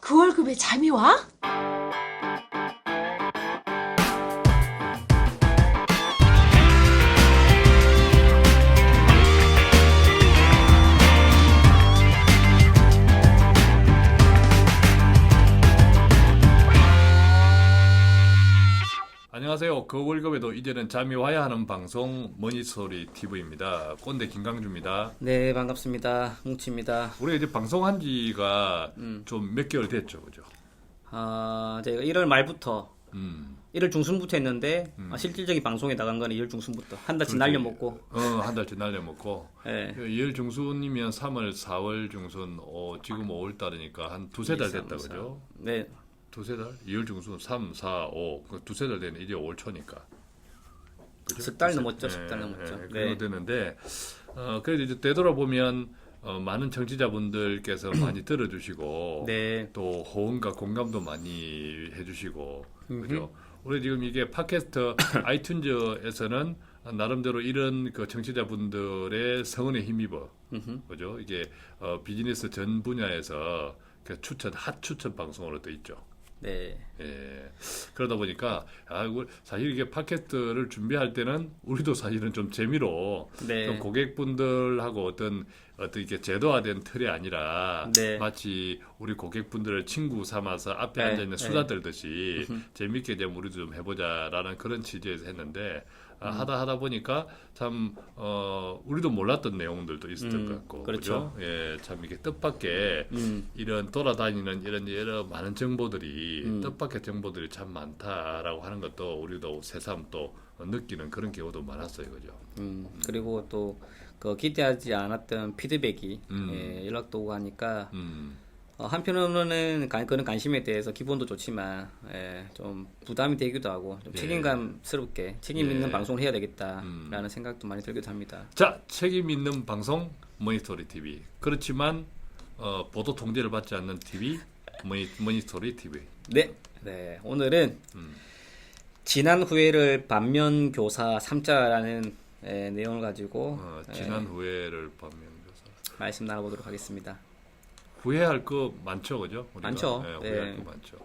그 월급에 잠이 와? 안녕하세요. 그 월급에도 이제는 잠이 와야 하는 방송 머니스토리 TV입니다. 꼰대 김강주입니다. 네, 반갑습니다. 뭉치입니다. 우리 이제 방송한 지가 좀 몇 개월 됐죠, 그죠? 제가 1월 말부터, 음. 1월 중순부터 했는데, 실질적인 방송에 나간 거는 2월 중순부터. 한 달치 날려먹고. 한 달치 날려먹고. 네. 2월 중순이면 3월, 4월 중순, 지금 5월 달이니까 한 두세 달 됐다, 그죠? 네. 두세 달? 2월 중순 3, 4, 5. 두세 달 되는 이제 5월 초니까. 석 달 넘었죠, 석 달 넘었죠. 네. 그렇게 되는데, 그래도 이제 되돌아보면, 많은 청취자분들께서 많이 들어주시고, 네. 또 호응과 공감도 많이 해주시고, 그죠? 우리 지금 이게 팟캐스트 아이튠즈에서는 나름대로 이런 그 청취자분들의 성원에 힘입어, 그죠? 이게 비즈니스 전 분야에서 그 핫 추천 방송으로 돼 있죠. 네. 예. 그러다 보니까 사실 이게 팟캐스트를 준비할 때는 우리도 사실은 좀 재미로 네. 좀 고객분들하고 어떤 이렇게 제도화된 틀이 아니라 네. 마치 우리 고객분들을 친구 삼아서 앞에 네. 앉아 있는 네. 수다 떨듯이 재밌게 좀 우리도 좀 해보자라는 그런 취지에서 했는데 하다 보니까 참 우리도 몰랐던 내용들도 있었던 것 같고 그렇죠. 그죠? 예, 참 이게 뜻밖의 이런 돌아다니는 이런 여러 많은 정보들이 뜻밖의 정보들이 참 많다라고 하는 것도 우리도 새삼 또 느끼는 그런 경우도 많았어요, 그죠? 그리고 또, 기대하지 않았던 피드백이, 연락도 오고 하니까, 한편으로는 그런 관심에 대해서 기본도 좋지만 좀 부담이 되기도 하고 좀 책임감스럽게 책임 있는 방송을 해야 되겠다라는 생각도 많이 들기도 합니다. 자, 책임 있는 방송 머니스토리 TV. 그렇지만 보도 통제를 받지 않는 TV 머니스토리 TV. 네, 네. 오늘은 지난 후회를 반면 교사 3자라는 내용을 가지고 지난 후회를 반면교사. 말씀 나눠보도록 하겠습니다. 후회할 거 많죠, 그죠? 우리가? 많죠. 네, 후회할 거 많죠.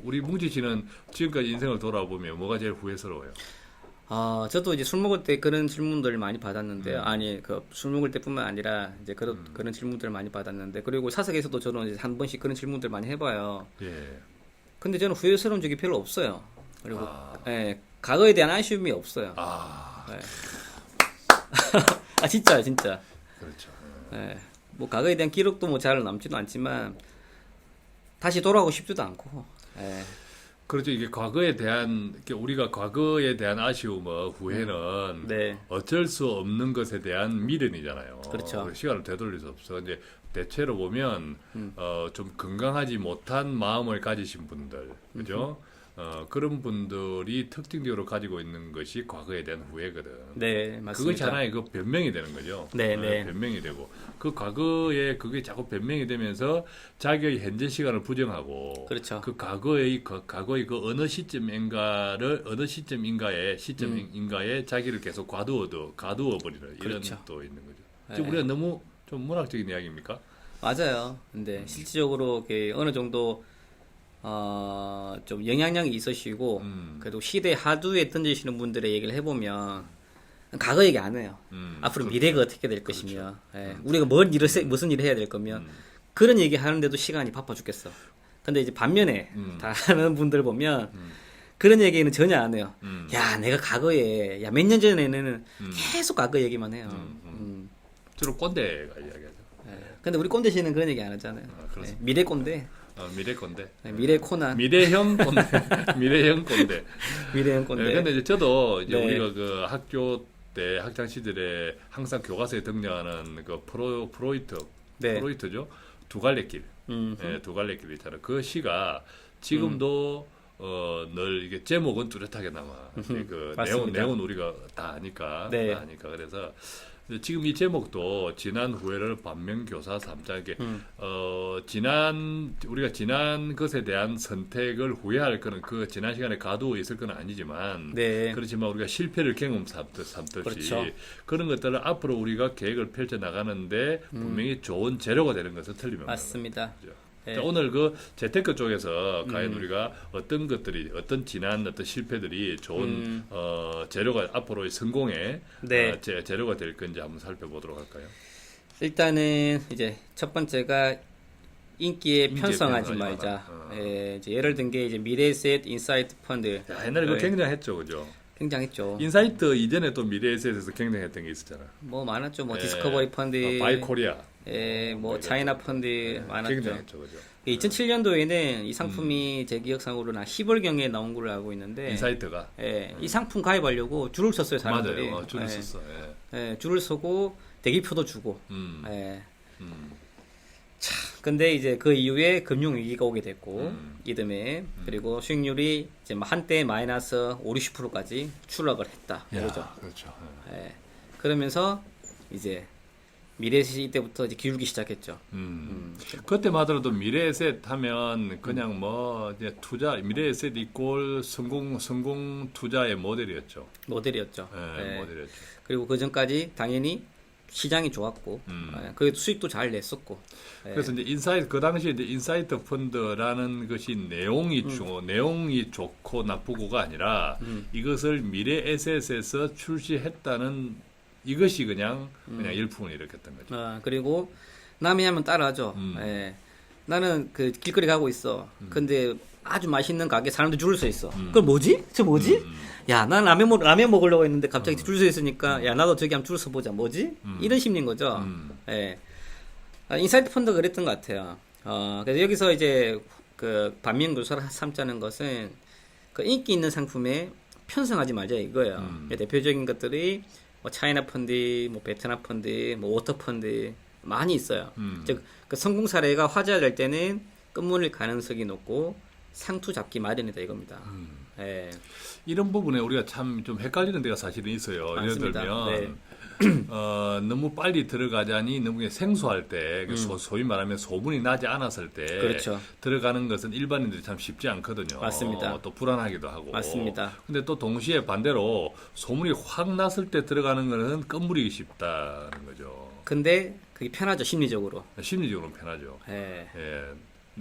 우리 뭉지 씨는 지금까지 인생을 돌아보면 뭐가 제일 후회스러워요? 저도 이제 술 먹을 때 그런 질문들을 많이 받았는데요. 아니, 술 먹을 때뿐만 아니라 이제 그런 질문들을 많이 받았는데, 그리고 사석에서도 저는 이제 한 번씩 그런 질문들 많이 해봐요. 예. 근데 저는 후회스러운 적이 별로 없어요. 그리고 과거에 대한 아쉬움이 없어요. 네. 진짜요, 진짜. 그렇죠. 네. 뭐 과거에 대한 기록도 뭐 잘 남지도 않지만 다시 돌아가고 싶지도 않고. 그렇죠. 이게 과거에 대한 우리가 과거에 대한 아쉬움과 후회는 어쩔 수 없는 것에 대한 미련이잖아요. 그렇죠. 시간을 되돌릴 수 없어. 이제 대체로 보면 좀 건강하지 못한 마음을 가지신 분들, 그죠? 그런 분들이 특징적으로 가지고 있는 것이 과거에 대한 후회거든. 네, 맞습니다. 그것이 하나의 그 변명이 되는 거죠. 네. 변명이 되고 그 과거에 그게 자꾸 변명이 되면서 자기의 현재 시간을 부정하고 그렇죠. 그 과거의 그 어느 시점인가에 자기를 계속 가두어 버리는 이런 그렇죠. 또 있는 거죠. 지금 우리가 너무 좀 문학적인 이야기입니까? 맞아요. 근데 실질적으로 어느 정도 좀 영향력이 있으시고 그래도 시대 하두에 던지시는 분들의 얘기를 해보면 과거 얘기 안 해요. 앞으로 그렇죠. 미래가 어떻게 될 것이며 우리가 무슨 일을 해야 될 거며 그런 얘기 하는데도 시간이 바빠 죽겠어. 근데 이제 반면에 다른 분들 보면 그런 얘기는 전혀 안 해요. 야, 내가 과거에 몇 년 전에는 계속 과거 얘기만 해요. 주로 꼰대가 이야기하죠. 근데 우리 꼰대 씨는 그런 얘기 안 하잖아요. 미래 꼰대. 미래 꼰대. 미래 코난. 미래형 꼰대. 미래형 꼰대. 미래형 꼰대. 네, 근데 이제 저도 이제 우리가 그 학교 때 학창 시절에 항상 교과서에 등장하는 그 프로이트죠. 두 갈래 길. 두 갈래 길 있잖아요. 그 시가 지금도 늘 이게 제목은 뚜렷하게 남아. 그 내용은 우리가 다 아니까. 다 아니까. 그래서 지금 이 제목도 지난 후회를 반면교사 삼자 이게 우리가 지난 것에 대한 선택을 후회할 거는 그 지난 시간에 가두어 있을 건 아니지만 그렇지만 우리가 실패를 경험 삼듯이 그렇죠. 그런 것들을 앞으로 우리가 계획을 펼쳐 나가는데 분명히 좋은 재료가 되는 것은 틀림없는 맞습니다. 거죠. 네. 자, 오늘 그 재테크 쪽에서 과연 우리가 어떤 것들이 어떤 지난 어떤 실패들이 좋은 재료가 앞으로의 성공의 네. 재료가 될 건지 한번 살펴보도록 할까요? 일단은 이제 첫 번째가 인기에 편성하지 말자. 예, 이제 예를 든 게 이제 미래에셋 인사이트 펀드. 야, 옛날에 그거 굉장했죠, 그죠? 굉장했죠. 인사이트 이전에 또 미래에셋에서 굉장했던 게 있었잖아. 뭐 많았죠. 뭐 디스커버리 펀드, 바이코리아, 예, 뭐 차이나 펀드 많았죠. 굉장했죠, 그죠? 2007년도에는 이 상품이 제 기억상으로는 10월경에 나온 걸로 알고 있는데 인사이트가 예, 이 상품 가입하려고 줄을 섰어요, 사람들이. 맞아요, 줄을 예, 섰어. 예, 줄을 서고 대기표도 주고. 예. 자, 근데 이제 그 이후에 금융위기가 오게 됐고, 이듬해, 그리고 수익률이 이제 한때 마이너스 50~60%까지 추락을 했다. 그렇죠. 그렇죠. 예. 그러면서 이제 미래에셋이 이때부터 이제 기울기 시작했죠. 그때마더라도 미래에셋 하면 그냥 뭐 이제 투자 미래에셋 이꼴 성공 투자의 모델이었죠. 모델이었죠. 네, 예. 모델이었죠. 그리고 그 전까지 당연히 시장이 좋았고, 그 수익도 잘 냈었고. 예. 그래서 이제 인사이트 그 당시에 이제 인사이트 펀드라는 것이 내용이 좋고 나쁘고가 아니라 이것을 미래에셋에서 출시했다는 이것이 그냥 일품을 일으켰던 거죠. 그리고 남이 하면 따라하죠. 예. 나는 그 길거리 가고 있어. 근데 아주 맛있는 가게 사람들 줄을 서 있어. 그걸 뭐지? 저 뭐지? 야, 난 라면 먹으려고 했는데 갑자기 줄 서 있으니까 야, 나도 저기 한번 줄 서 보자. 뭐지? 이런 심리인 거죠. 예. 인사이트 펀드가 그랬던 것 같아요. 그래서 여기서 이제 그 반면교사를 삼자는 것은 그 인기 있는 상품에 편성하지 말자 이거예요. 대표적인 것들이 뭐 차이나 펀드, 뭐 베트남 펀드, 뭐 워터 펀드 많이 있어요. 즉, 그 성공 사례가 화제될 때는 끝물릴 가능성이 높고 상투 잡기 마련이다 이겁니다. 예. 이런 부분에 우리가 참 좀 헷갈리는 데가 사실은 있어요. 예를 맞습니다. 들면 너무 빨리 들어가자니 너무 생소할 때 소위 말하면 소문이 나지 않았을 때 그렇죠. 들어가는 것은 일반인들이 참 쉽지 않거든요. 맞습니다. 또 불안하기도 하고. 맞습니다. 근데 또 동시에 반대로 소문이 확 났을 때 들어가는 것은 끝물리기 쉽다는 거죠. 근데 그게 편하죠, 심리적으로. 심리적으로는 편하죠. 예. 예.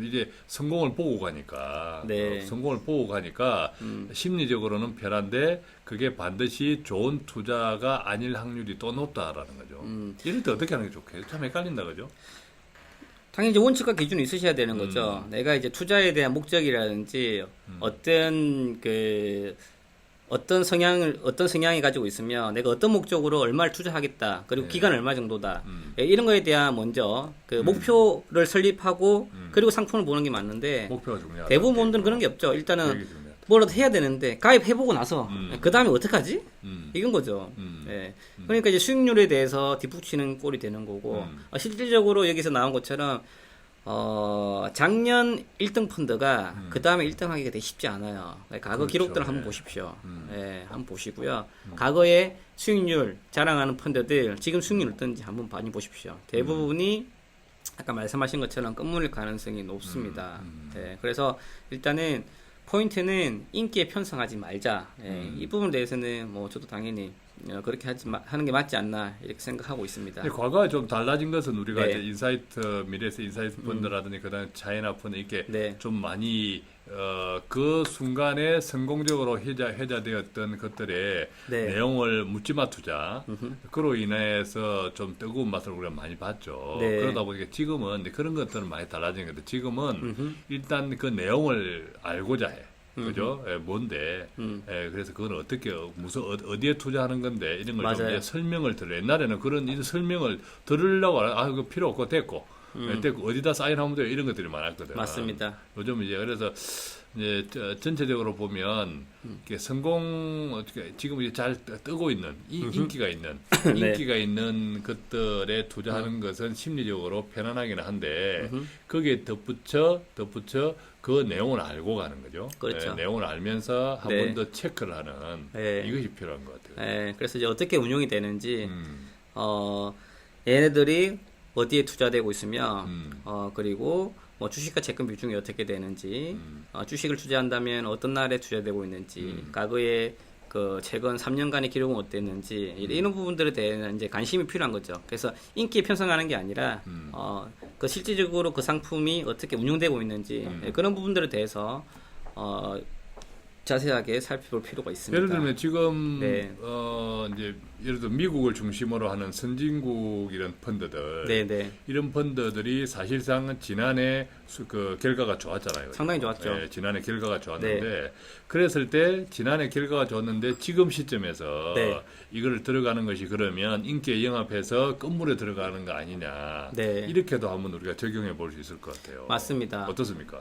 이제 성공을 보고 가니까 네. 성공을 보고 가니까 심리적으로는 편한데 그게 반드시 좋은 투자가 아닐 확률이 또 높다라는 거죠. 이럴 때 어떻게 하는 게 좋겠어요? 참 헷갈린다 그죠? 당연히 이제 원칙과 기준이 있으셔야 되는 거죠. 내가 이제 투자에 대한 목적이라든지 어떤 성향이 가지고 있으면 내가 어떤 목적으로 얼마를 투자하겠다. 그리고 기간 얼마 정도다. 이런 거에 대한 먼저 그 목표를 설립하고 그리고 상품을 보는 게 맞는데 목표가 중요하다. 대부분 분들은 그런 게 없죠. 일단은 뭐라도 해야 되는데 가입해보고 나서 그 다음에 어떡하지? 이건 거죠. 예. 그러니까 이제 수익률에 대해서 뒷북치는 꼴이 되는 거고 실질적으로 여기서 나온 것처럼 작년 1등 펀드가 그 다음에 1등 하기가 되게 쉽지 않아요. 과거 그렇죠. 기록들을 한번 보십시오. 예, 한번 보시고요. 과거의 수익률 자랑하는 펀드들 지금 수익률 어떤지 한번 많이 보십시오. 대부분이 아까 말씀하신 것처럼 끝물릴 가능성이 높습니다. 예, 그래서 일단은 포인트는 인기에 편성하지 말자. 예, 이 부분에 대해서는 뭐 저도 당연히 그렇게 하는 게 맞지 않나 이렇게 생각하고 있습니다. 과거에 좀 달라진 것은 우리가 네. 이제 인사이트 미래에셋 인사이트 펀드라든지 그다음에 차이나 펀드 이렇게 네. 좀 많이 그 순간에 성공적으로 회자되었던 것들의 네. 내용을 묻지마 투자 그로 인해서 좀 뜨거운 맛을 우리가 많이 봤죠. 네. 그러다 보니까 지금은 그런 것들은 많이 달라진 건데 지금은 일단 그 내용을 알고자 해. 그죠? 예, 뭔데? 예, 그래서 그건 어떻게 무슨 어디에 투자하는 건데 이런 걸 좀 설명을 들어. 옛날에는 그런 이 설명을 들으려고 그거 필요 없고 됐고 어디다 사인하면 돼요 이런 것들이 많았거든. 맞습니다. 요즘 이제 그래서 이제 전체적으로 보면 성공 어떻게 지금 이제 잘 뜨고 있는 인기가 있는 네. 인기가 있는 것들에 투자하는 것은 심리적으로 편안하긴 한데 거기에 덧붙여 그 내용을 알고 가는 거죠. 그렇죠. 내용을 알면서 한 네. 번 더 체크를 하는 이것이 필요한 것 같아요. 네, 그래서 이제 어떻게 운용이 되는지 얘네들이 어디에 투자되고 있으며 그리고 뭐 주식과 채권 비중이 어떻게 되는지 주식을 투자한다면 어떤 날에 투자되고 있는지 과거에 그 최근 3년간의 기록은 어땠는지 이런 부분들에 대한 이제 관심이 필요한 거죠. 그래서 인기에 편성하는 게 아니라 그 실질적으로 그 상품이 어떻게 운영되고 있는지 그런 부분들에 대해서 자세하게 살펴볼 필요가 있습니다. 예를 들면 지금 이제 예를 들어 미국을 중심으로 하는 선진국 이런 펀드들, 이런 펀드들이 사실상 지난해 그 결과가 좋았잖아요. 상당히 좋았죠. 네, 지난해 결과가 좋았는데 그랬을 때 지난해 결과가 좋았는데 지금 시점에서 이거를 들어가는 것이 그러면 인기에 영합해서 건물에 들어가는 거 아니냐 이렇게도 한번 우리가 적용해 볼 수 있을 것 같아요. 맞습니다. 어떻습니까?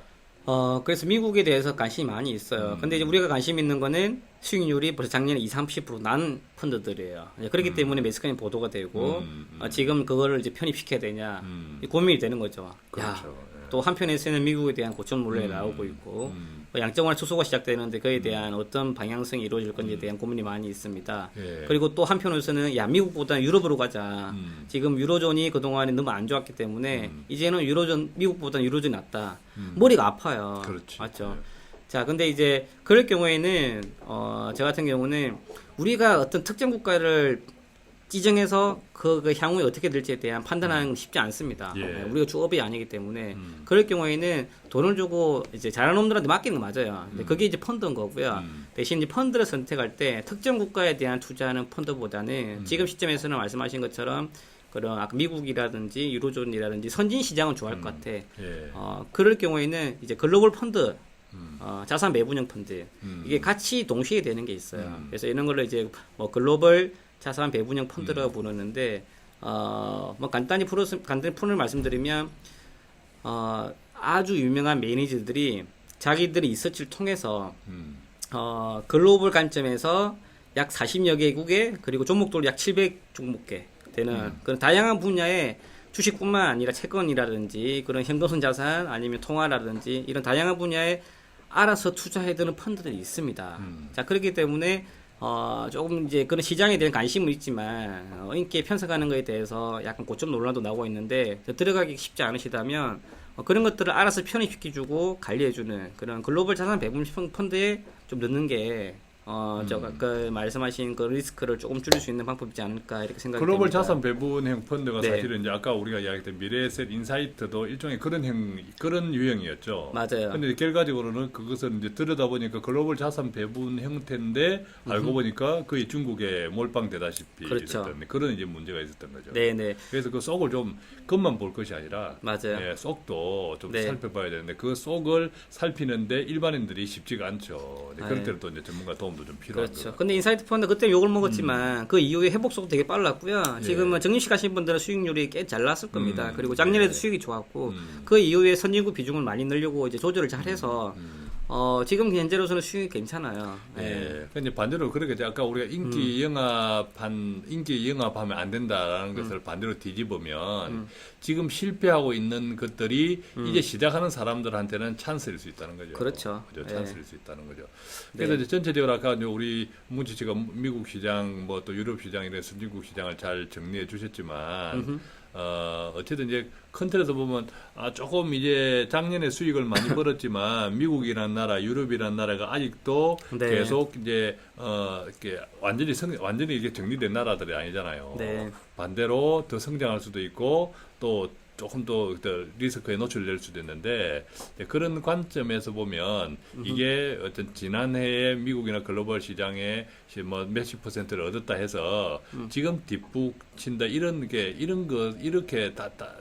그래서 미국에 대해서 관심이 많이 있어요. 근데 이제 우리가 관심 있는 거는 수익률이 벌써 작년에 30% 난 펀드들이에요. 그렇기 때문에 매스컴에 보도가 되고, 지금 그거를 이제 편입시켜야 되냐, 고민이 되는 거죠. 그렇죠. 또 한편에서는 미국에 대한 고점 논란이 나오고 있고, 양적완화 투소가 시작되는데 그에 대한 어떤 방향성이 이루어질 건지에 대한 고민이 많이 있습니다. 그리고 또 한편으로서는 미국보다 유럽으로 가자. 지금 유로존이 그동안에 너무 안 좋았기 때문에 이제는 미국보다 유로존이 낫다. 머리가 아파요. 그렇지. 맞죠? 자, 근데 이제 그럴 경우에는 저 같은 경우는 우리가 어떤 특정 국가를 지정해서 그 향후에 어떻게 될지에 대한 판단하는 건 쉽지 않습니다. 우리가 주업이 아니기 때문에 그럴 경우에는 돈을 주고 이제 잘하는 놈들한테 맡기는 거 맞아요. 근데 그게 이제 펀드인 거고요. 대신 이제 펀드를 선택할 때 특정 국가에 대한 투자하는 펀드보다는 지금 시점에서는 말씀하신 것처럼 그런 아까 미국이라든지 유로존이라든지 선진 시장은 좋아할 것 같아. 그럴 경우에는 이제 글로벌 펀드 자산 매분형 펀드 이게 같이 동시에 되는 게 있어요. 그래서 이런 걸로 이제 뭐 글로벌 자산 배분형 펀드라고 부르는데 뭐 간단히 푼을 말씀드리면 아주 유명한 매니저들이 자기들의 리서치를 통해서 글로벌 관점에서 약 40여 개국에 그리고 종목도 약 700종목개 되는 그런 다양한 분야의 주식뿐만 아니라 채권이라든지 그런 현금성 자산 아니면 통화라든지 이런 다양한 분야에 알아서 투자해드는 펀드들이 있습니다. 자, 그렇기 때문에 조금 이제 그런 시장에 대한 관심은 있지만 인기에 편성하는 것에 대해서 약간 고점 논란도 나오고 있는데 들어가기 쉽지 않으시다면 그런 것들을 알아서 편입시켜주고 관리해주는 그런 글로벌 자산 배분 펀드에 좀 넣는 게 그 말씀하신 그 리스크를 조금 줄일 수 있는 방법이지 않을까 이렇게 생각이 글로벌 됩니다. 자산 배분형 펀드가 사실은 이제 아까 우리가 이야기했던 미래에셋 인사이트도 일종의 그런 유형이었죠. 맞아요. 근데 결과적으로는 그것을 이제 들여다보니까 글로벌 자산 배분 형태인데 알고 보니까 거의 중국에 몰빵되다시피 있었던 그런 이제 문제가 있었던 거죠. 네네. 그래서 그 속을 좀 겉만 볼 것이 아니라 맞아요. 속도 좀 살펴봐야 되는데 그 속을 살피는데 일반인들이 쉽지가 않죠. 그럴 때는 또 이제 전문가 도움도 좀 필요하고. 그렇죠. 근데 인사이트 펀드 그때 욕을 먹었지만 그 이후에 회복 속도 되게 빨랐고요. 지금은 정리식 하신 분들은 수익률이 꽤 잘 났을 겁니다. 그리고 작년에도 수익이 좋았고 그 이후에 선진국 비중을 많이 늘리고 이제 조절을 잘해서 지금 현재로서는 수익이 괜찮아요. 근데 반대로 그렇게 아까 우리가 인기 영합하면 안 된다라는 것을 반대로 뒤집으면 지금 실패하고 있는 것들이 이제 시작하는 사람들한테는 찬스일 수 있다는 거죠. 그렇죠. 찬스일 수 있다는 거죠. 그래서 이제 전체적으로 아까 우리 문치 씨가 미국 시장, 뭐 또 유럽 시장 이런 선진국 시장을 잘 정리해 주셨지만. 어쨌든 이제 큰 틀에서 보면 조금 이제 작년에 수익을 많이 벌었지만 미국이라는 나라, 유럽이라는 나라가 아직도 계속 이제 이렇게 완전히 이게 정리된 나라들이 아니잖아요. 반대로 더 성장할 수도 있고 또 조금 더 리스크에 노출될 수도 있는데 그런 관점에서 보면 이게 어떤 지난해에 미국이나 글로벌 시장에 뭐 몇십 %를 얻었다 해서 지금 뒷북친다 이렇게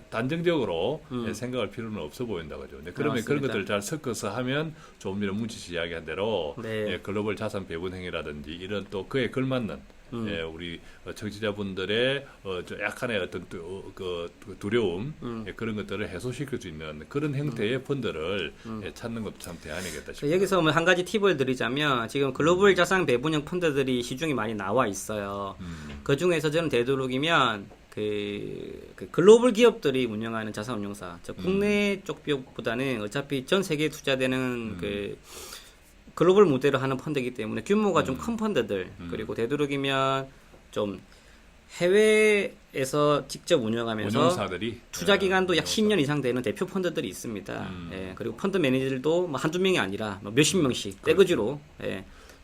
단정적으로 생각할 필요는 없어 보인다 그죠. 그러면 그런 것들을 잘 섞어서 하면 조금 전에 문치 씨 이야기한 대로 글로벌 자산 배분행위라든지 이런 또 그에 걸맞는 우리 청취자분들의 약간의 어떤 두려움 그런 것들을 해소시킬 수 있는 그런 형태의 펀드를 찾는 것도 참 대안이겠다 싶어요. 여기서 한 가지 팁을 드리자면 지금 글로벌 자산 배분형 펀드들이 시중에 많이 나와 있어요. 그 중에서 저는 되도록이면 그 글로벌 기업들이 운영하는 자산 운용사, 국내 쪽 기업보다는 어차피 전 세계에 투자되는 글로벌 모델을 하는 펀드이기 때문에 규모가 좀 큰 펀드들 그리고 되도록이면 좀 해외에서 직접 운영하면서 운용사들이 투자 기간도 약 10년 이상 되는 대표 펀드들이 있습니다. 그리고 펀드 매니저들도 뭐 한두 명이 아니라 뭐 몇십 명씩 떼거지로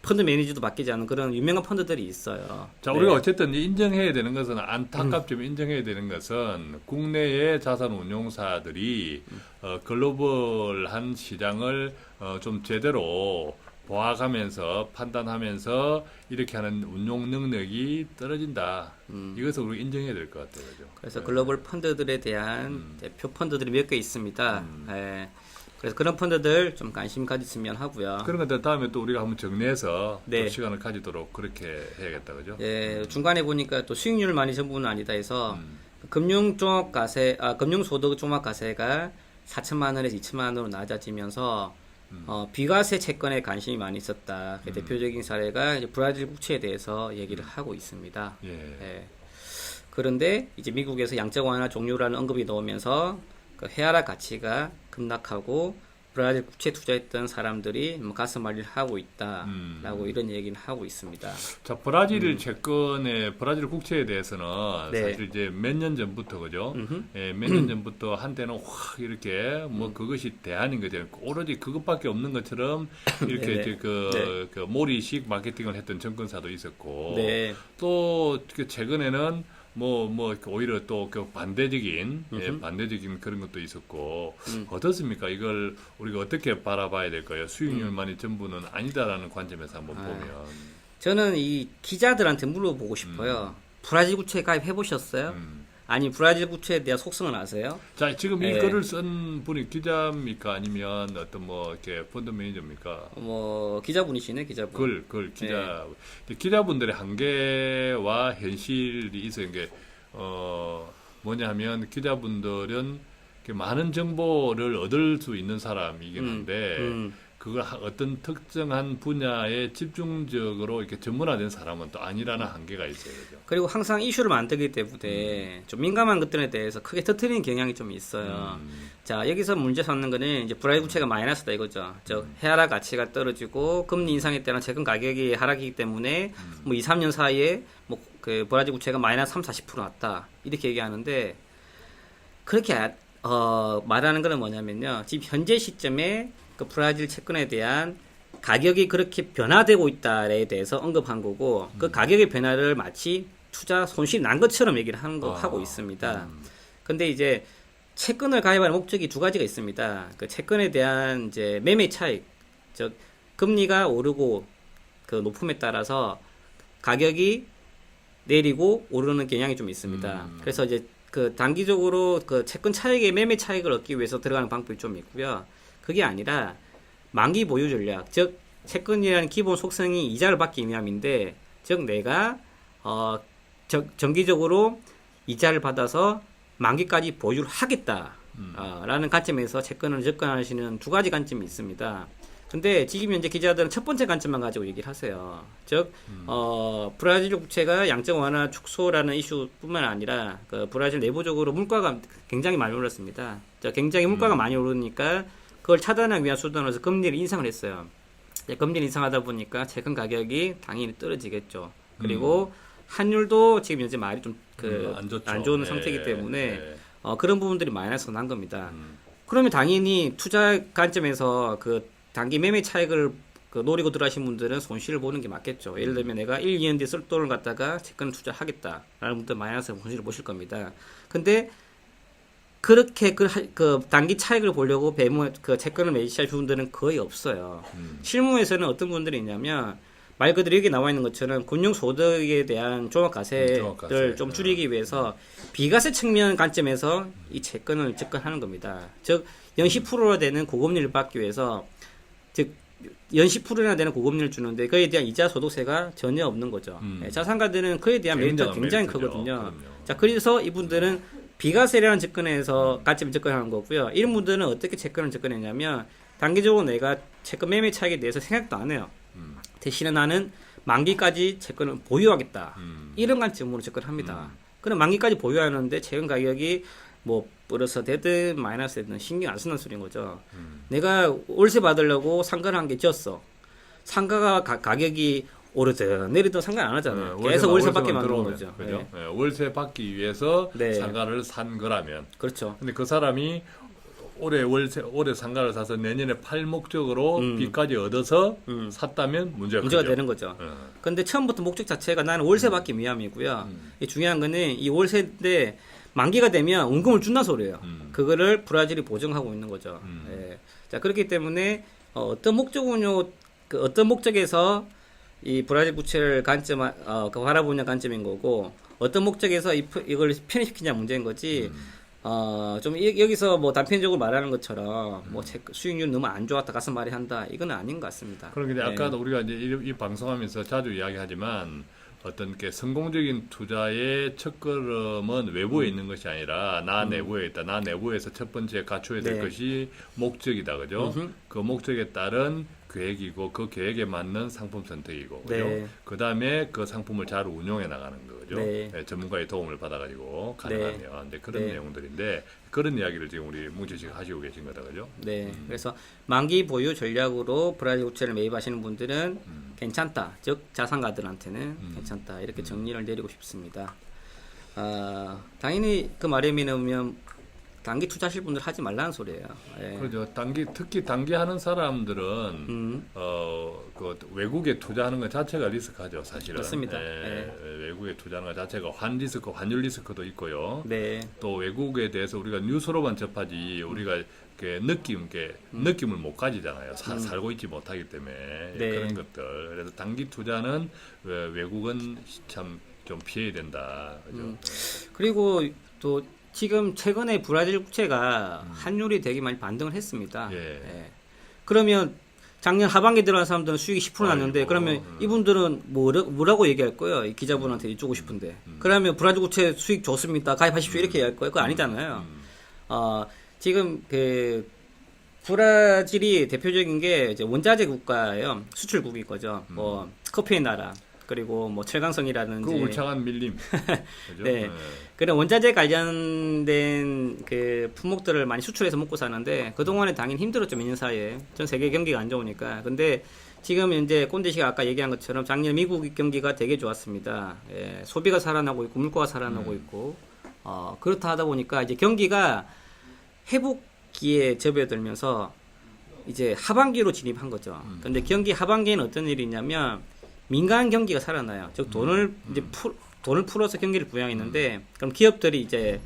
펀드 매니저도 바뀌지 않은 그런 유명한 펀드들이 있어요. 자, 우리가 어쨌든 인정해야 되는 것은 안타깝지만 인정해야 되는 것은 국내의 자산 운용사들이 글로벌한 시장을 좀 제대로 보아가면서 판단하면서 이렇게 하는 운용 능력이 떨어진다. 이것을 우리가 인정해야 될 것 같아요. 그죠? 그래서 네. 글로벌 펀드들에 대한 대표 펀드들이 몇 개 있습니다. 네. 그래서 그런 펀드들 좀 관심 가졌으면 하고요. 그런 것들 다음에 또 우리가 한번 정리해서 네. 좀 시간을 가지도록 그렇게 해야겠다, 그죠? 예, 중간에 보니까 또 수익률 많이 전부는 아니다 해서 금융소득 종합과세가 4천만 원에서 2천만 원으로 낮아지면서 비과세 채권에 관심이 많이 있었다. 그 대표적인 사례가 이제 브라질 국채에 대해서 얘기를 하고 있습니다. 예. 예. 그런데 이제 미국에서 양적 완화 종료라는 언급이 나오면서 그 헤아라 가치가 급락하고 브라질 국채 투자했던 사람들이 뭐 가슴 앓이를 하고 있다라고 이런 얘기를 하고 있습니다. 자, 브라질 채권의 브라질 국채에 대해서는 네. 사실 이제 몇 년 전부터 그죠? 예, 몇 년 전부터 한때는 확 이렇게 뭐 그것이 대안인 거죠. 오로지 그것밖에 없는 것처럼 이렇게 이제 그 몰이식 마케팅을 했던 정권사도 있었고 네. 또 최근에는 뭐 오히려 또 그 반대적인 반대적인 그런 것도 있었고 어떻습니까? 이걸 우리가 어떻게 바라봐야 될까요? 수익률만이 전부는 아니다라는 관점에서 한번 보면 저는 이 기자들한테 물어보고 싶어요. 브라질 국채 가입해 보셨어요? 아니 브라질 국채에 대한 속성은 아세요? 자, 지금 이 글을 쓴 분이 기자입니까? 아니면 어떤 뭐 이렇게 펀드 매니저입니까? 뭐 기자분이시네, 기자분. 기자. 기자분들의 한계와 현실이 있어요. 이게 뭐냐 하면 기자분들은 많은 정보를 얻을 수 있는 사람이긴 한데 그걸 어떤 특정한 분야에 집중적으로 이렇게 전문화된 사람은 또 아니라는 한계가 있어요. 그죠? 그리고 항상 이슈를 만들기 때문에 좀 민감한 것들에 대해서 크게 터트리는 경향이 좀 있어요. 자, 여기서 문제 삼는 거는 이제 브라질 국채가 마이너스다 이거죠. 즉 헤아라 가치가 떨어지고 금리 인상에 따른 채권 가격이 하락이기 때문에 뭐 2, 3년 사이에 뭐 그 브라질 국채가 마이너스 3, 40% 났다. 이렇게 얘기하는데 그렇게 말하는 거는 뭐냐면요. 지금 현재 시점에 그 브라질 채권에 대한 가격이 그렇게 변화되고 있다에 대해서 언급한 거고 그 가격의 변화를 마치 투자 손실이 난 것처럼 얘기를 하고 있습니다. 근데 이제 채권을 가입하는 목적이 두 가지가 있습니다. 그 채권에 대한 이제 매매 차익, 즉 금리가 오르고 그 높음에 따라서 가격이 내리고 오르는 경향이 좀 있습니다. 그래서 이제 그 단기적으로 그 채권 차익의 매매 차익을 얻기 위해서 들어가는 방법이 좀 있고요. 그게 아니라 만기 보유 전략, 즉 채권이라는 기본 속성이 이자를 받기 위함인데, 즉 내가 정기적으로 이자를 받아서 만기까지 보유를 하겠다라는 관점에서 채권을 접근하시는 두 가지 관점이 있습니다. 근데 지금 현재 기자들은 첫 번째 관점만 가지고 얘기를 하세요. 즉 브라질 국채가 양적 완화 축소라는 이슈뿐만 아니라 그 브라질 내부적으로 물가가 굉장히 많이 올랐습니다. 굉장히 물가가 많이 오르니까 그걸 차단하기 위한 수단으로서 금리를 인상을 했어요. 금리를 인상하다 보니까 채권 가격이 당연히 떨어지겠죠. 그리고 환율도 지금 현재 말이 좀 안 좋은 상태이기 때문에 그런 부분들이 마이너스가 난 겁니다. 그러면 당연히 투자 관점에서 그 단기 매매 차익을 노리고 들어가신 분들은 손실을 보는 게 맞겠죠. 예를 들면 내가 1, 2년 뒤에 쓸 돈을 갖다가 채권을 투자하겠다라는 분들 마이너스 손실을 보실 겁니다. 근데 그렇게 그 단기 차익을 보려고 그 채권을 매집할 분들은 거의 없어요. 실무에서는 어떤 분들이 있냐면 말 그대로 여기 나와 있는 것처럼 금융소득에 대한 종합과세를 좀 줄이기 위해서 비과세 측면 관점에서 이 채권을 접근하는 겁니다. 즉 연시 프로나 되는 고금리를 받기 위해서, 즉 연시 프로나 되는 고금리를 주는데 그에 대한 이자 소득세가 전혀 없는 거죠. 자산가들은 그에 대한 메리트가 굉장히 크거든요. 그럼요. 자, 그래서 이분들은 비과세라는 접근에서 관점을 접근하는 거고요. 이런 분들은 어떻게 채권을 접근했냐면 단기적으로 내가 채권 매매 차익에 대해서 생각도 안 해요. 대신에 나는 만기까지 채권을 보유하겠다. 이런 관점으로 접근합니다. 그럼 만기까지 보유하는데 채권 가격이 뭐 플러스 되든 마이너스 되든 신경 안 쓰는 소리인 거죠. 내가 월세 받으려고 상가를 한 개 지었어. 상가가 가격이 오르든 내리든 상관 안 하잖아요. 계속 월세 받게 만드는 거죠. 그죠? 월세 받기 위해서 상가를 산 거라면. 그렇죠. 근데 그 사람이 올해 상가를 사서 내년에 팔 목적으로 빚까지 얻어서 샀다면 문제가 되는 거죠. 그런데 처음부터 목적 자체가 나는 월세 받기 위함이고요. 중요한 거는 이 월세인데 만기가 되면 원금을 준다 소리예요. 그거를 브라질이 보증하고 있는 거죠. 예. 자, 그렇기 때문에 어떤 목적에서 이 브라질 부채를 바라보는 관점인 거고, 어떤 목적에서 이걸 편입시키냐 문제인 거지. 좀 여기서 뭐 단편적으로 말하는 것처럼 뭐 수익률 너무 안 좋았다 가서 말이 한다, 이건 아닌 것 같습니다. 그러니까 아까도 우리가 이제 이 방송하면서 자주 이야기하지만, 어떤 게 성공적인 투자의 첫걸음은 외부에 있는 것이 아니라 나 내부에 있다. 나 내부에서 첫 번째 갖춰야 될 것이 목적이다, 그죠? 그 목적에 따른 계획이고 그 계획에 맞는 상품 선택이고, 그죠? 그 다음에 그 상품을 잘 운용해 나가는 거죠. 전문가의 도움을 받아가지고 가능하면. 근데 그런 내용들인데, 그런 이야기를 지금 우리 뭉치 씨가 하시고 계신 거다, 그죠? 네. 그래서 만기 보유 전략으로 브라질 부채를 매입하시는 분들은 괜찮다. 즉 자산가들한테는 괜찮다. 이렇게 정리를 내리고 싶습니다. 당연히 그 말에 의하면 단기 투자하실 분들 하지 말라는 소리예요. 예. 그렇죠. 특히 단기 하는 사람들은 그 외국에 투자하는 것 자체가 리스크하죠, 사실은. 맞습니다. 외국에 투자하는 것 자체가 환율 리스크도 있고요. 네. 또 외국에 대해서 우리가 뉴스로만 접하지 우리가 느낌을 못 가지잖아요. 살고 있지 못하기 때문에. 그런 것들. 그래서 단기 투자는 외국은 참 좀 피해야 된다, 그죠? 그리고 또 지금 최근에 브라질 부채가 환율이 되게 많이 반등을 했습니다. 그러면 작년 하반기에 들어간 사람들은 수익이 10% 났는데, 그러면 이분들은 뭐라고 얘기할 거예요? 이 기자분한테 여쭈고 싶은데. 그러면 브라질 부채 수익 좋습니다, 가입하십시오, 이렇게 얘기할 거예요? 그거 아니잖아요. 지금 브라질이 대표적인 게 이제 원자재 국가예요. 수출국인 거죠. 뭐 커피의 나라, 그리고 뭐 철강성이라든지 그 울창한 밀림. 그죠? 네. 그런 원자재 관련된 그 품목들을 많이 수출해서 먹고 사는데, 그동안에 당연히 힘들었죠, 몇 년 사이에. 전 세계 경기가 안 좋으니까. 근데 지금 이제 꼰대 씨가 아까 얘기한 것처럼 작년 미국 경기가 되게 좋았습니다. 소비가 살아나고 있고 물가가 살아나고 있고, 그렇다 하다 보니까 이제 경기가 회복기에 접어들면서 이제 하반기로 진입한 거죠. 근데 경기 하반기에는 어떤 일이 있냐면 민간 경기가 살아나요. 즉 돈을 풀어서 경기를 부양했는데, 그럼 기업들이 이제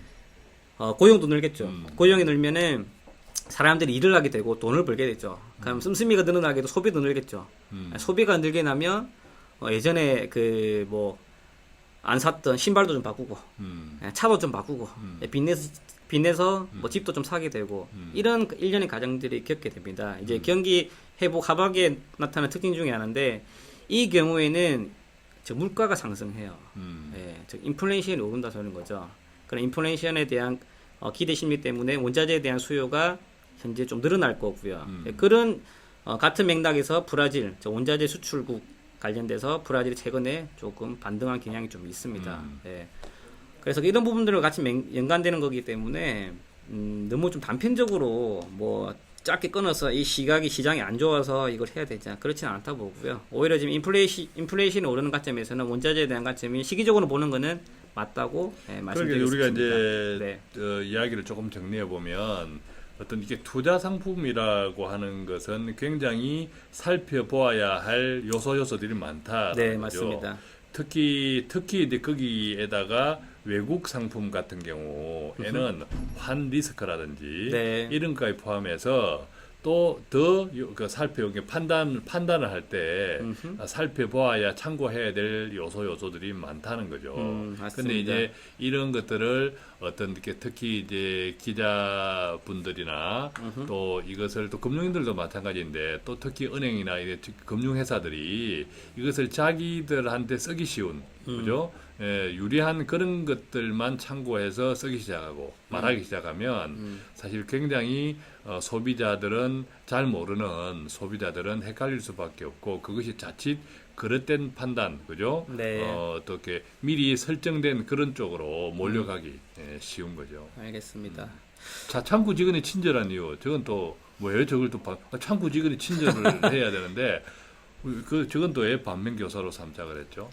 고용도 늘겠죠. 고용이 늘면은 사람들이 일을 하게 되고 돈을 벌게 되죠. 그럼 씀씀이가 늘어나게 도 소비도 늘겠죠. 소비가 늘게 나면 예전에 그 뭐 안 샀던 신발도 좀 바꾸고, 차도 좀 바꾸고, 빚내서 뭐 집도 좀 사게 되고, 이런 일련의 과정들이 겪게 됩니다. 이제 경기 회복 하반기에 나타나는 특징 중에 하나인데, 이 경우에는 물가가 상승해요. 즉 인플레이션이 오른다 소리는 거죠. 그런 인플레이션에 대한 기대 심리 때문에 원자재에 대한 수요가 현재 좀 늘어날 거고요. 그런 같은 맥락에서 브라질, 원자재 수출국 관련돼서 브라질이 최근에 조금 반등한 경향이 좀 있습니다. 그래서 이런 부분들과 같이 연관되는 거기 때문에 너무 좀 단편적으로 뭐 짧게 끊어서 이 시장이 안 좋아서 이걸 해야 되지, 그렇지는 않다 보고요. 오히려 지금 인플레이션이 오르는 관점에서는 원자재에 대한 관점이 시기적으로 보는 거는 맞다고 말씀드리겠습니다. 우리가 이제 이야기를 조금 정리해 보면, 어떤 이게 투자 상품이라고 하는 것은 굉장히 살펴보아야 할 요소들이 많다. 네, 맞습니다. 특히 이제 거기에다가 외국 상품 같은 경우에는 환 리스크라든지 이런 것까지 포함해서 또 더 살펴보기 판단을 할 때 살펴보아야 참고해야 될 요소들이 많다는 거죠. 근데 이제 이런 것들을 어떤 특히 이제 기자분들이나 또 이것을 또 금융인들도 마찬가지인데, 또 특히 은행이나 금융회사들이 이것을 자기들한테 쓰기 쉬운, 그죠? 유리한 그런 것들만 참고해서 쓰기 시작하고 말하기 시작하면 사실 굉장히 소비자들은 잘 모르는 소비자들은 헷갈릴 수밖에 없고, 그것이 자칫 그릇된 판단, 그죠? 어떻게 미리 설정된 그런 쪽으로 몰려가기 쉬운 거죠. 알겠습니다. 자, 참고직원의 친절한 이유, 저건 또 뭐예요? 저걸 또 참고직원의 친절을 해야 되는데, 저건 또 왜 반면교사로 삼작을 했죠?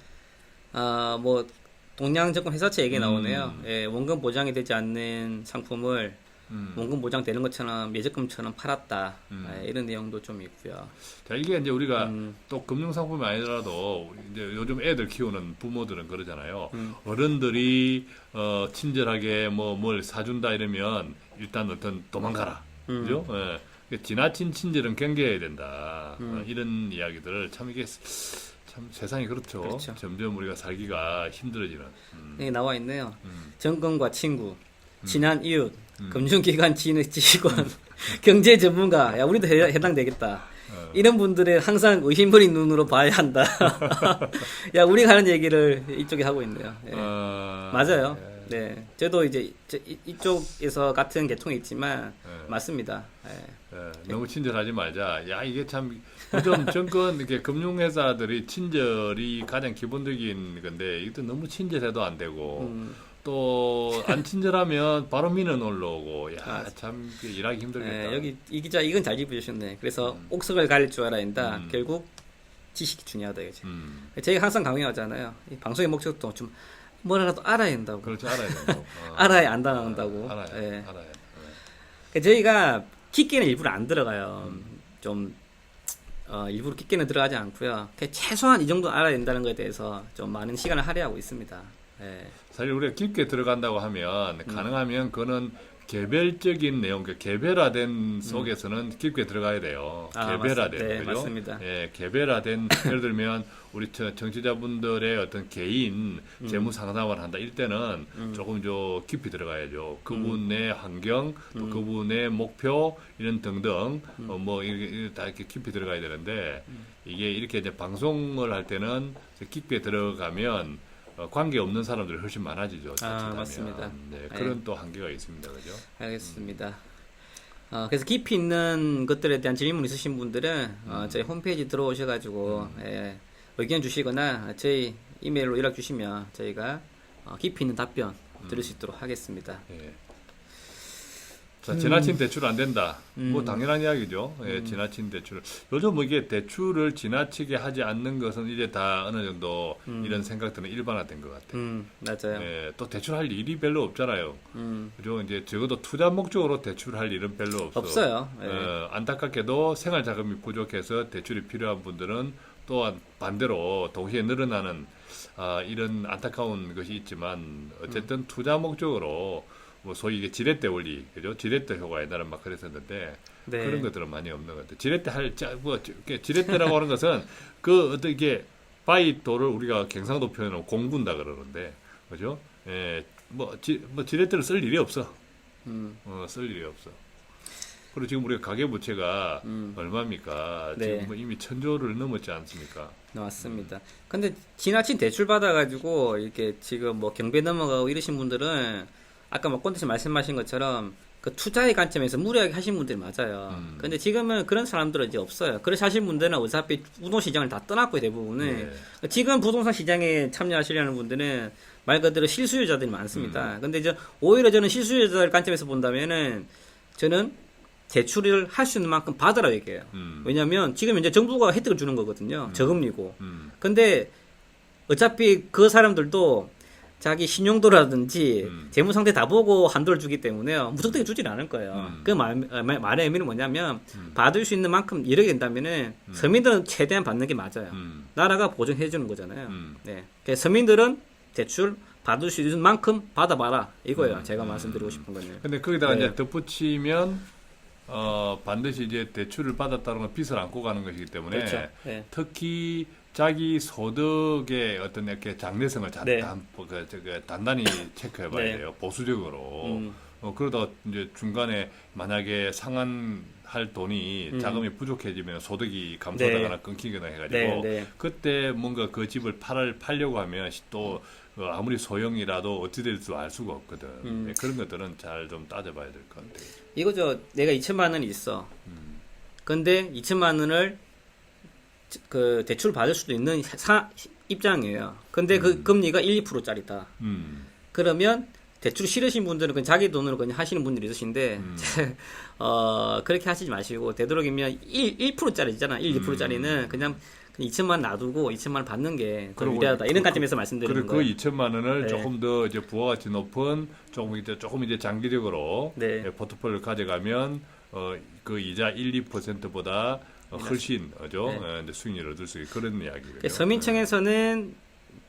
뭐 동양증권 회사채 얘기 나오네요. 원금 보장이 되지 않는 상품을 원금 보장되는 것처럼 예적금처럼 팔았다. 이런 내용도 좀 있고요. 자, 이게 이제 우리가 또 금융상품이 아니더라도 이제 요즘 애들 키우는 부모들은 그러잖아요. 어른들이 친절하게 뭘 사준다 이러면 일단 어떤 도망가라. 그죠? 예. 지나친 친절은 경계해야 된다. 이런 이야기들을 참 이게 참 세상이 그렇죠. 점점 우리가 살기가 힘들어지는. 여기 나와 있네요. 정권과 친구, 친한 이웃, 금융기관 직원, 경제 전문가. 야, 우리도 해당되겠다. 이런 분들의 항상 의심버린 눈으로 봐야 한다. 야, 우리가 하는 얘기를 이쪽에 하고 있네요. 예. 맞아요. 네, 저도 이제 이쪽에서 같은 계통이 있지만 맞습니다. 너무 친절하지 말자. 야, 이게 참 요즘 정권 이렇게 금융회사들이 친절이 가장 기본적인 건데 이것도 너무 친절해도 안 되고 또 안 친절하면 바로 민원 올라오고 야, 참 일하기 힘들겠다. 여기 이 기자 이건 잘 짚어주셨네. 그래서 옥석을 가릴 줄 알아야 한다. 결국 지식이 중요하다 이거지. 저희가 항상 강요하잖아요. 이 방송의 목적도 좀 뭐라도 알아야 된다고. 그렇죠, 알아야 된다고. 알아야 안 당한다고. 알아야. 저희가 깊게는 일부러 안 들어가요. 좀 일부러 깊게는 들어가지 않고요. 최소한 이 정도 알아야 된다는 것에 대해서 좀 많은 시간을 할애하고 있습니다. 예. 사실 우리가 깊게 들어간다고 하면 가능하면 그거는 개별적인 내용, 개별화된 속에서는 깊게 들어가야 돼요. 개별화된, 네, 그죠? 맞습니다. 예, 개별화된 예를 들면 우리 정치자분들의 어떤 개인 재무 상담을 한다. 이때는 조금 좀 깊이 들어가야죠. 그분의 환경, 또 그분의 목표 이런 등등 다 이렇게 깊이 들어가야 되는데 이게 이렇게 이제 방송을 할 때는 깊게 들어가면 관계 없는 사람들이 훨씬 많아지죠. 맞습니다. 네, 그런 또 한계가 있습니다. 그죠? 알겠습니다. 그래서 깊이 있는 것들에 대한 질문 있으신 분들은 저희 홈페이지 들어오셔가지고 의견 주시거나 저희 이메일로 연락 주시면 저희가 깊이 있는 답변 드릴 수 있도록 하겠습니다. 자, 지나친 대출 안 된다. 뭐 당연한 이야기죠. 예, 지나친 대출. 요즘 뭐 이게 대출을 지나치게 하지 않는 것은 이제 다 어느 정도 이런 생각들은 일반화된 것 같아요. 맞아요. 예, 또 대출할 일이 별로 없잖아요. 그죠? 이제 적어도 투자 목적으로 대출할 일은 별로 없어요. 안타깝게도 생활 자금이 부족해서 대출이 필요한 분들은 또한 반대로 동시에 늘어나는 이런 안타까운 것이 있지만 어쨌든 투자 목적으로 뭐 소위 이게 지렛대 원리, 그죠? 지렛대 효과 옛날에 막 그랬었는데 그런 것들은 많이 없는 것 같아요. 지렛대라고 하는 것은 그 어떻게 바위돌을 우리가 경상도 표현으로 공군다 그러는데, 그죠? 예, 뭐 지렛대를 쓸 일이 없어. 쓸 일이 없어. 그리고 지금 우리가 가계부채가 얼마입니까? 지금 뭐 이미 1,000조를 넘었지 않습니까? 맞습니다. 근데 지나친 대출 받아가지고 이렇게 지금 뭐 경배 넘어가고 이러신 분들은 아까 뭐 꼰대씨 말씀하신 것처럼 그 투자의 관점에서 무리하게 하신 분들이 맞아요. 근데 지금은 그런 사람들은 이제 없어요. 그래서 하신 분들은 어차피 부동산 시장을 다 떠났고 대부분은 지금 부동산 시장에 참여하시려는 분들은 말 그대로 실수요자들이 많습니다. 근데 이제 오히려 저는 실수요자들 관점에서 본다면은 저는 대출을 할 수 있는 만큼 받으라 얘기해요. 왜냐하면 지금 이제 정부가 혜택을 주는 거거든요. 저금리고. 근데 어차피 그 사람들도 자기 신용도라든지 재무 상태 다 보고 한도를 주기 때문에요. 무턱대고 주진 않을 거예요. 그 말의 의미는 뭐냐면 받을 수 있는 만큼 이렇게 된다면은 서민들은 최대한 받는 게 맞아요. 나라가 보증해 주는 거잖아요. 네. 그래서 서민들은 대출 받을 수 있는 만큼 받아봐라 이거예요. 제가 말씀드리고 싶은 거는. 근데 거기다가 이제 덧붙이면 반드시 이제 대출을 받았다는 건 빚을 안고 가는 것이기 때문에 그렇죠. 특히 자기 소득의 어떤 이렇게 장래성을 단단히 체크해봐야 돼요. 보수적으로. 그러다 이제 중간에 만약에 상환할 돈이 자금이 부족해지면 소득이 감소하거나 끊기거나 해가지고 그때 뭔가 그 집을 팔려고 하면 또 아무리 소형이라도 어찌 될지 알 수가 없거든. 그런 것들은 잘 좀 따져봐야 될 것 같아요. 이거죠. 내가 2천만 원이 있어. 근데 2천만 원을 그 대출 받을 수도 있는 입장이에요. 근데 그 금리가 1, 2%짜리다. 그러면 대출 싫으신 분들은 그냥 자기 돈으로 그냥 하시는 분들이 있으신데 그렇게 하시지 마시고 되도록이면 1%짜리잖아. 1, 2%짜리는 그냥 2천만 놔두고 2천만 받는 게 더 유리하다. 이런 관점에서 말씀드리는 거예요. 그 2천만 원을 네. 조금 더 이제 부가가치 높은 조금 이제 장기적으로 네. 포트폴리오를 가져가면 그 이자 1, 2%보다 훨씬 네. 수익률을 얻을 수 있는 그런 이야기예요. 서민청에서는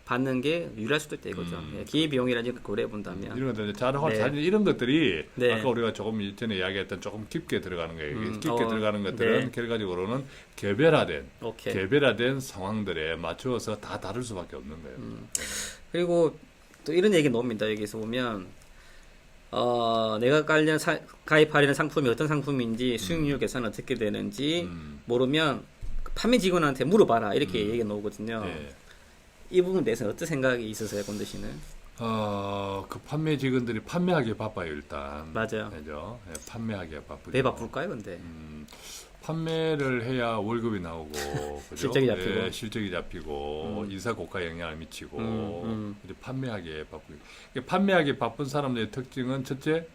받는 게 유리할 수도 있다 이거죠. 기회비용이라든지 고려해 본다면 이런 것들 네. 이런 것들이 네. 아까 우리가 조금 전에 이야기했던 조금 깊게 들어가는 거예요. 깊게 들어가는 것들은 네. 결과적으로는 개별화된 상황들에 맞추어서 다 다룰 수밖에 없는 거예요. 그리고 또 이런 얘기 나옵니다. 여기서 보면 내가 가입하려는 상품이 어떤 상품인지 수익률 계산 어떻게 되는지 모르면 판매 직원한테 물어봐라 이렇게 얘기가 나오거든요. 네. 이 부분에 대해서 어떤 생각이 있으세요, 권도 씨는? 그 판매 직원들이 판매하기에 바빠요, 일단. 맞아요. 그죠? 네, 판매하기에 바쁘죠. 왜 바쁠까요, 근데? 판매를 해야 월급이 나오고, 그죠? 실적이 잡히고, 네, 실적이 잡히고, 인사 고가 영향을 미치고, 이제 판매하기에 바쁘고. 판매하기에 바쁜 사람들의 특징은 첫째,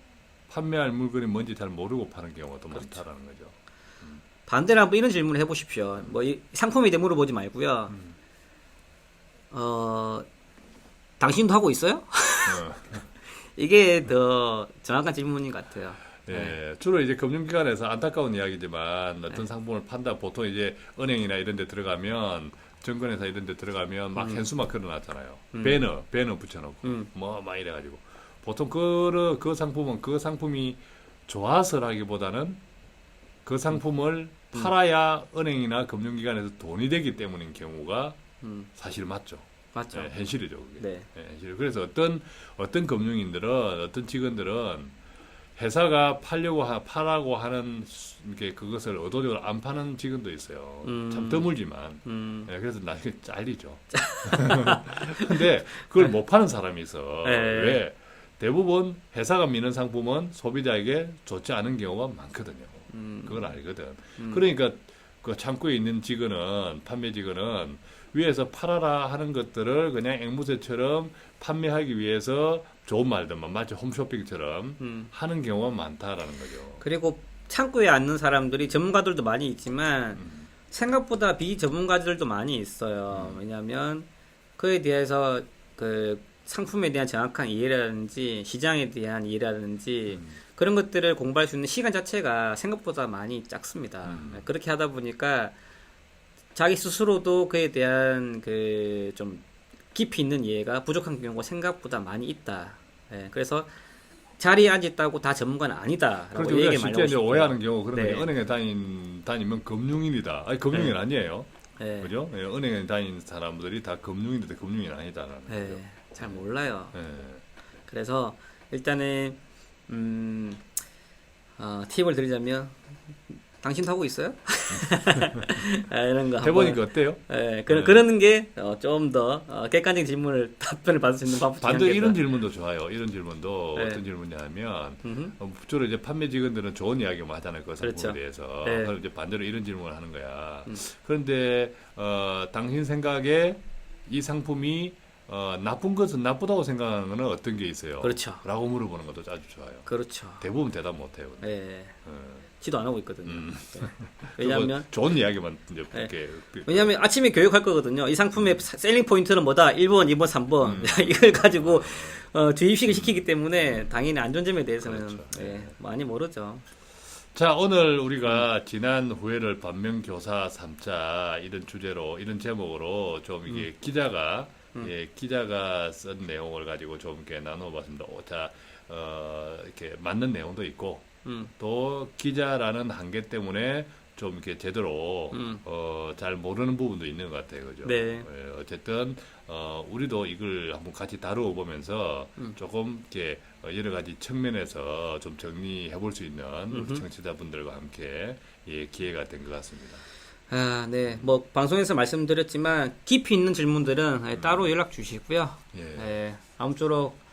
판매할 물건이 뭔지 잘 모르고 파는 경우가 더 많다라는 거죠. 반대로 한번 이런 질문을 해보십시오. 뭐 이 상품에 대해 물어보지 말고요. 당신도 하고 있어요? 이게 더 정확한 질문인 것 같아요. 네. 주로 이제 금융기관에서 안타까운 이야기지만 어떤 상품을 판다 보통 이제 은행이나 이런 데 들어가면 증권회사 이런 데 들어가면 막 현수막 걸어놨잖아요. 배너 붙여놓고 막 이래가지고 보통 그 상품은 그 상품이 좋아서라기보다는 그 상품을 팔아야 은행이나 금융기관에서 돈이 되기 때문인 경우가 사실 맞죠. 맞죠. 네, 현실이죠. 그게. 네. 네, 현실. 그래서 어떤 금융인들은 어떤 직원들은 회사가 파라고 하는 게 그것을 의도적으로 안 파는 직원도 있어요. 참 드물지만. 네, 그래서 나중에 잘리죠. 근데 그걸 못 파는 사람이 있어. 네. 왜? 대부분 회사가 미는 상품은 소비자에게 좋지 않은 경우가 많거든요. 그걸 알거든. 그러니까 그 창고에 있는 직원은 판매 직원은 위에서 팔아라 하는 것들을 그냥 앵무새처럼 판매하기 위해서 좋은 말들만 마치 홈쇼핑처럼 하는 경우가 많다라는 거죠. 그리고 창고에 앉는 사람들이 전문가들도 많이 있지만 생각보다 비전문가들도 많이 있어요. 왜냐하면 그에 대해서 그 상품에 대한 정확한 이해라든지 시장에 대한 이해라든지 그런 것들을 공부할 수 있는 시간 자체가 생각보다 많이 작습니다. 그렇게 하다 보니까 자기 스스로도 그에 대한 그 좀 깊이 있는 이해가 부족한 경우가 생각보다 많이 있다. 예, 그래서 자리에 앉았다고 다 전문가는 아니다라고 그렇죠. 우리가 실제 이제 오해하는 경우 그런 네. 게 은행에 다니면 금융인이다. 아니 금융인 아니에요. 네. 그죠? 네, 은행에 다니는 사람들이 다 금융인인데 금융인 아니다라는 거죠. 잘 몰라요. 네. 그래서 일단은 팁을 드리자면 당신도 하고 있어요? 이런 거 해보니까 어때요? 네, 그러는 게 좀 더 객관적인 질문을 답변을 받을 수 있는 방법. 반대로 이런 질문도 좋아요. 이런 질문도 어떤 질문이냐면 주로 이제 판매 직원들은 좋은 이야기만 하잖아요. 그 상품에 그렇죠. 대해서. 네. 그럼 이제 반대로 이런 질문을 하는 거야. 그런데 당신 생각에 이 상품이 나쁜 것은 나쁘다고 생각하는 것은 어떤 게 있어요? 그렇죠. 라고 물어보는 것도 아주 좋아요. 그렇죠. 대부분 대답 못해요. 네. 지도 안 하고 있거든요. 네. 왜냐하면 좋은 이야기만 이제 네. 왜냐하면 아침에 교육할 거거든요. 이 상품의 셀링 포인트는 뭐다? 1번, 2번, 3번 이걸 가지고 주입식을 시키기 때문에 당연히 안 좋은 점에 대해서는 그렇죠. 많이 모르죠. 자, 오늘 우리가 지난 후회를 반면교사 삼자 이런 주제로 이런 제목으로 좀 이게 기자가 쓴 내용을 가지고 좀 이렇게 나눠봤습니다. 자, 이렇게 맞는 내용도 있고. 또 기자라는 한계 때문에 좀 이렇게 제대로 잘 모르는 부분도 있는 것 같아요, 그죠? 네. 어쨌든 우리도 이걸 한번 같이 다루어 보면서 조금 이렇게 여러 가지 측면에서 좀 정리해 볼 수 있는 우리 청취자분들과 함께 기회가 된 것 같습니다. 네. 뭐 방송에서 말씀드렸지만 깊이 있는 질문들은 따로 연락 주시고요. 아무쪼록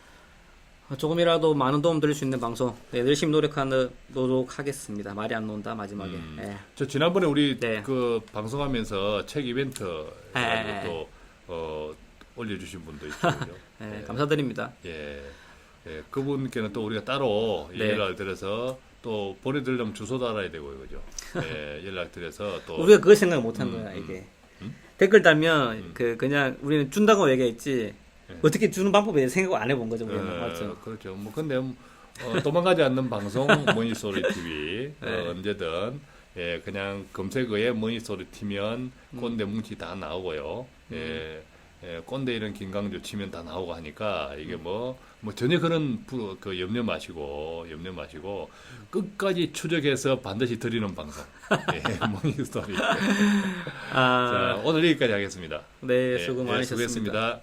조금이라도 많은 도움 드릴 수 있는 방송 열심히 노력하도록 하겠습니다. 말이 안 나온다 마지막에. 저 지난번에 우리 그 방송하면서 책 이벤트 또 올려주신 분도 있죠. 감사드립니다. 그분께는 또 우리가 따로 연락을 드려서 또 보내드리려면 주소도 알아야 되고요, 그죠? 연락 드려서 또 우리가 그걸 생각 못한 거야 이게. 댓글 달면 그냥 우리는 준다고 얘기했지 어떻게 주는 방법에 생각 안 해본 거죠, 우리는. 맞죠? 그렇죠. 뭐 근데 도망가지 않는 방송 머니소리 TV 언제든 그냥 검색어에 머니소리 티면 꼰대 뭉치 다 나오고요. 꼰대 이런 김강주 치면 다 나오고 하니까 이게 뭐 전혀 그런 그 염려 마시고 끝까지 추적해서 반드시 드리는 방송. 머니소리. 자, 오늘 여기까지 하겠습니다. 네, 수고 많으셨습니다. 수고했습니다.